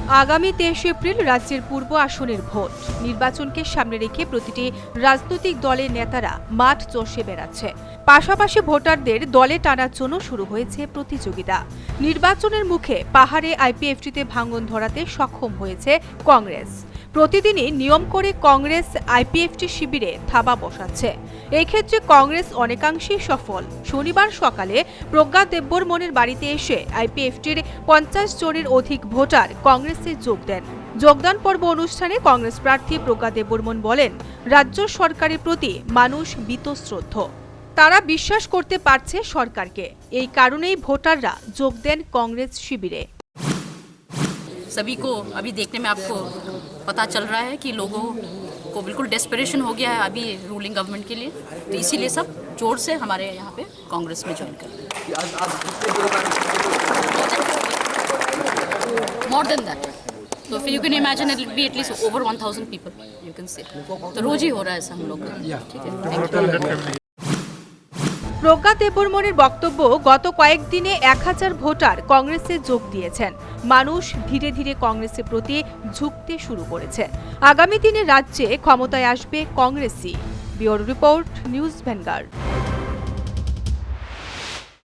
আগামী 23 এপ্রিল রাজ্যের পূর্ব আসনের ভোট। নির্বাচনকে সামনে রেখে প্রতিটি রাজনৈতিক দলের নেতারা মাঠ চষে বেড়াচ্ছে। পাশাপাশি ভোটারদের দলে টানার জন্য শুরু হয়েছে প্রতিযোগিতা। নির্বাচনের মুখে পাহাড়ে আইপিএফটিতে ভাঙন ধরাতে সক্ষম হয়েছে কংগ্রেস। প্রতিদিনই নিয়ম করে কংগ্রেস আইপিএফটি শিবিরে থাবা বসাচ্ছে। এই ক্ষেত্রে কংগ্রেস অনেকাংশেই সফল। শনিবার সকালে প্রজ্ঞা দেববর্মনের বাড়িতে এসে আইপিএফটির 50 জনের অধিক ভোটার কংগ্রেসে যোগ দেন। যোগদান পর্ব অনুষ্ঠানে কংগ্রেস প্রার্থী প্রজ্ঞা দেববর্মন বলেন, রাজ্য সরকারের প্রতি মানুষ বীতশ্রদ্ধ। তারা বিশ্বাস করতে পারছে সরকারকে। এই কারণেই ভোটাররা যোগ দেন কংগ্রেস শিবিরে। सभी को अभी देखने में आपको पता चल रहा है कि लोगों को बिल्कुल डेस्परेशन हो गया है अभी रूलिंग गवर्नमेंट के लिए, तो इसीलिए सब जोर से हमारे यहाँ पे कांग्रेस में ज्वाइन कर रहे हैं। मोर देन दैट, तो फिर you can imagine it will be at least over 1000 people you can say, तो रोज ही हो रहा है ऐसा हम लोग का। ठीक है, थैंक यू। প্রজ্ঞা দেববর্মনের বক্তব্য, গত কয়েকদিনে 1000 ভোটার কংগ্রেসে যোগ দিয়েছেন। মানুষ ধীরে ধীরে কংগ্রেসের প্রতি ঝুঁকতে শুরু করেছে। আগামী দিনে রাজ্যে ক্ষমতায় আসবে কংগ্রেসই। Bureau report, news vanguard.